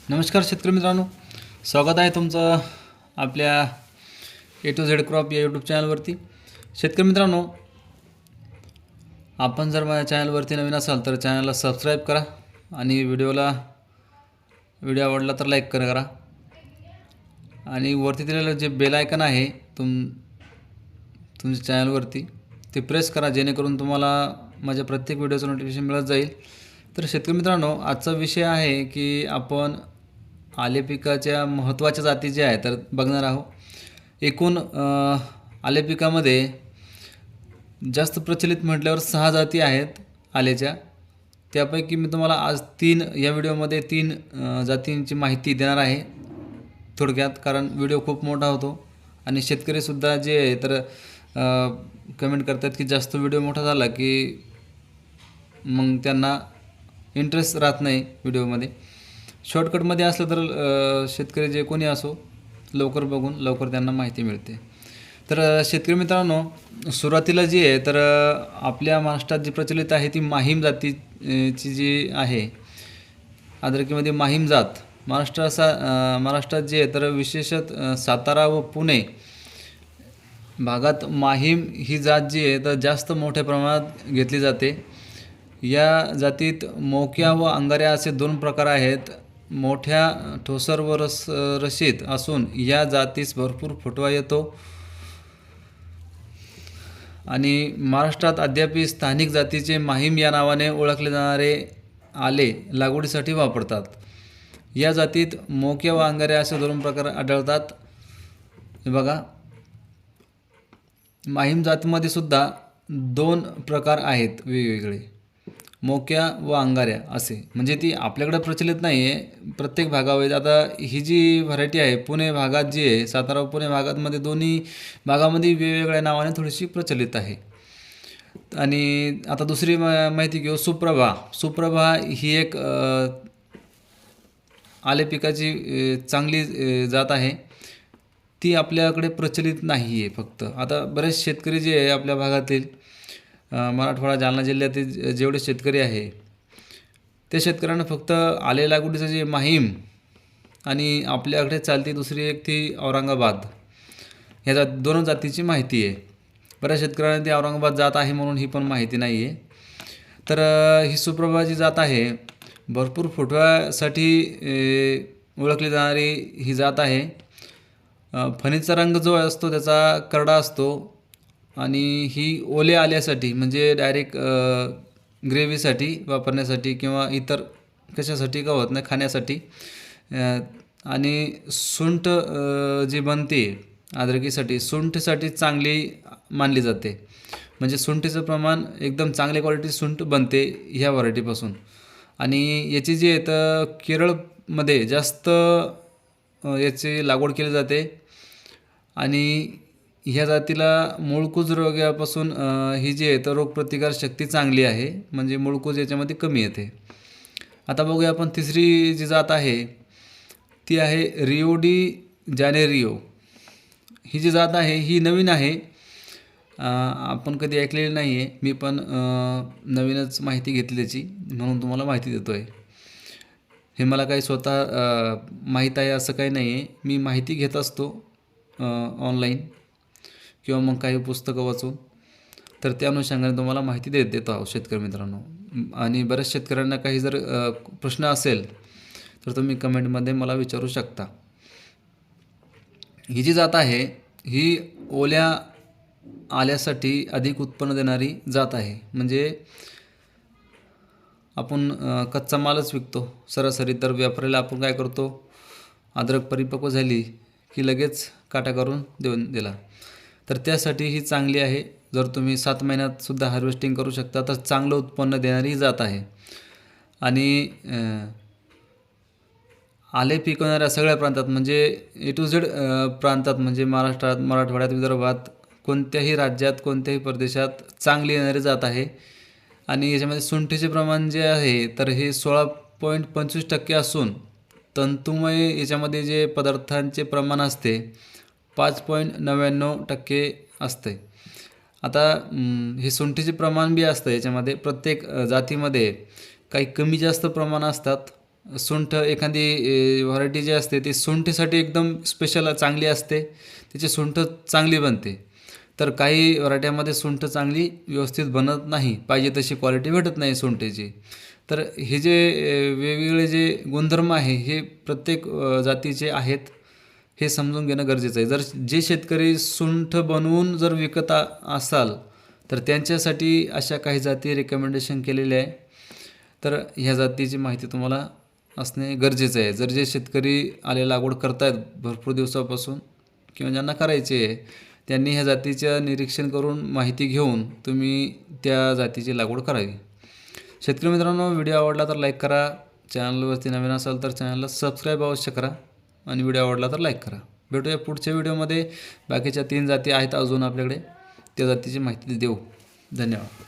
नमस्कार शेतकरी मित्रांनो, स्वागत आहे तुमचं आपल्या ए टू झेड क्रॉप या यूट्यूब चॅनलवरती. शेतकरी मित्रांनो, आपण जर माझ्या चॅनलवरती नवीन असाल तर चॅनलला सबस्क्राईब करा आणि व्हिडिओ आवडला तर लाईक करा आणि वरती दिलेलं जे बेल आयकन आहे तुमच्या चॅनलवरती ते प्रेस करा, जेणेकरून तुम्हाला माझ्या प्रत्येक व्हिडिओचं नोटिफिकेशन मिळत जाईल. तर शेतकरी मित्रांनो, आजचा विषय आहे की आपण आले पिकाच्या महत्त्वाच्या जाती ज्या आहेत तर बघणार आहोत. एकूण आले पिकामध्ये जास्त प्रचलित म्हटल्यावर 6 जाती आहेत आल्याच्या. त्यापैकी मी तुम्हाला आज या व्हिडिओमध्ये 3 जातींची माहिती देणार आहे थोडक्यात, कारण व्हिडिओ खूप मोठा होतो आणि शेतकरीसुद्धा जे आहे तर कमेंट करतात की जास्त व्हिडिओ मोठा झाला की मग त्यांना इंटरेस्ट राहत नाही व्हिडिओमध्ये. शॉर्टकटमध्ये असलं तर शेतकरी जे कोणी असो लवकर बघून लवकर त्यांना माहिती मिळते. तर शेतकरी मित्रांनो, सुरुवातीला जी आहे तर आपल्या महाराष्ट्रात जी प्रचलित आहे ती माहीम जातीची जी आहे, अद्रकीमध्ये माहीम जात महाराष्ट्रात जी आहे तर विशेषतः सातारा व पुणे भागात माहीम ही जात जी आहे तर जास्त मोठ्या प्रमाणात घेतली जाते. या जातीत मोक्या व अंगाऱ्या असे 2 प्रकार आहेत. मोठ्या ठोसर व रशीत असून या जातीस भरपूर फुटवा येतो आणि महाराष्ट्रात अद्याप स्थानिक जातीचे माहीम या नावाने ओळखले जाणारे आले लागवडीसाठी वापरतात. या जातीत मोक्या व अंगाऱ्या असे 2 प्रकार आढळतात. हे बघा, माहीम जातीमध्ये सुद्धा 2 प्रकार आहेत वेगवेगळे, मोक्या व अंगाऱ्या असे. म्हणजे ती आपल्याकडे प्रचलित नाही आहे, प्रत्येक भागावर. आता ही जी व्हरायटी आहे पुणे भागात जी आहे, सातारा व पुणे भागामध्ये दोन्ही भागामध्ये वेगवेगळ्या नावाने थोडीशी प्रचलित आहे. आणि आता दुसरी माहिती घेऊ. सुप्रभा ही एक आले पिकाची चांगली जात आहे. ती आपल्याकडे प्रचलित नाही आहे फक्त. आता बरेच शेतकरी जे आहे आपल्या भागातील मराठवाडा जालना जिल्ह्यातील जेवढे शेतकरी आहे त्या शेतकऱ्यांना फक्त आले लागवडीचं जे माहीम आणि आपल्याकडे चालती दुसरी एक ती औरंगाबाद, ह्या 2 जातीची माहिती आहे. बऱ्याच शेतकऱ्यांना ती औरंगाबाद जात आहे म्हणून ही पण माहिती नाही आहे. तर ही सुप्रभा जी जात आहे भरपूर फुटव्यासाठी ओळखली जाणारी ही जात आहे. फणीचा रंग जो असतो त्याचा करडा असतो आणि ही ओले आल्यासाठी म्हणजे डायरेक्ट ग्रेव्हीसाठी वापरण्यासाठी किंवा इतर कशासाठी का होत नाही खाण्यासाठी. आणि सुंठ जी बनते अद्रकीसाठी, सुंठीसाठी चांगली मानली जाते. म्हणजे सुंठीचं प्रमाण एकदम चांगल्या क्वालिटी सुंठ बनते ह्या व्हरायटीपासून. आणि याची जी आहे तर केरळमध्ये जास्त याची लागवड केली जाते आणि ह्या जातीला मूळकूज रोगापासून ही जी आहे तर रोगप्रतिकार शक्ती चांगली आहे, म्हणजे मूळकूज याच्यामध्ये कमी येते. आता बघूया आपण तिसरी जी जात आहे ती आहे रिओ डी जानेरिओ. ही जी जात आहे ही नवीन आहे, आपण कधी ऐकलेली नाही आहे. मी पण नवीनच माहिती घेतली त्याची, म्हणून तुम्हाला माहिती देतो आहे. हे मला काही स्वतः माहीत आहे असं काही नाही आहे. मी माहिती घेत असतो ऑनलाईन किंवा मग काही पुस्तकं वाचून, तर त्या अनुषंगाने तुम्हाला माहिती देतो आहोत शेतकरी मित्रांनो. आणि बऱ्याच शेतकऱ्यांना काही जर प्रश्न असेल तर तुम्ही कमेंटमध्ये मला विचारू शकता. ही जी जात आहे ही ओल्या आल्यासाठी अधिक उत्पन्न देणारी जात आहे. म्हणजे आपण कच्चा मालच विकतो सरासरी, तर व्यापाऱ्याला आपण काय करतो, अद्रक परिपक्व झाली की लगेच काटा करून देऊन दिला. तर त्यासाठी ही चांगली आहे. जर तुम्ही 7 महिन्यात सुद्धा हार्वेस्टिंग करू शकता तर चांगलं उत्पन्न देणारी ही जात आहे. आणि आले पिकवणाऱ्या सगळ्या प्रांतात म्हणजे ए टू झेड प्रांतात, म्हणजे महाराष्ट्रात, मराठवाड्यात, विदर्भात, कोणत्याही राज्यात, कोणत्याही प्रदेशात चांगली येणारी जात आहे. आणि याच्यामध्ये सुंठीचे प्रमाण जे आहे तर हे 16.25% असून तंतुमय याच्यामध्ये जे पदार्थांचे प्रमाण असते 5.99% असते. आता हे सुंठीचे प्रमाण बी असतं याच्यामध्ये, प्रत्येक जातीमध्ये काही कमी जास्त प्रमाण असतात. सुंठ एखादी व्हरायटी जी असते ती सुंठीसाठी एकदम स्पेशल चांगली असते, त्याची सुंठ चांगली बनते. तर काही व्हरायट्यामध्ये सुंठ चांगली व्यवस्थित बनत नाही, पाहिजे तशी क्वालिटी भेटत नाही सुंठीची. तर हे जे वेगवेगळे जे गुणधर्म आहे हे प्रत्येक जातीचे आहेत, हे समजून घेणं गरजेचं आहे. जर जे शेतकरी सुंठ बनवून जर विकत असाल तर त्यांच्यासाठी अशा काही जाती रेकमेंडेशन केलेल्या आहे. तर ह्या जातीची माहिती तुम्हाला असणे गरजेचं आहे. जर जे शेतकरी आले लागवड करतायत भरपूर दिवसापासून किंवा ज्यांना करायचे आहे, त्यांनी ह्या जातीचं निरीक्षण करून माहिती घेऊन तुम्ही त्या जातीची लागवड करावी. शेतकरी मित्रांनो, व्हिडिओ आवडला तर लाईक करा. चॅनलवरती नवीन असाल तर चॅनलला सबस्क्राईब अवश्य करा आणि व्हिडिओ आवडला तर लाईक करा. भेटूया पुढच्या व्हिडिओमध्ये. बाकीच्या 3 जाती आहेत अजून आपल्याकडे, त्या जातीची माहिती देऊ. धन्यवाद.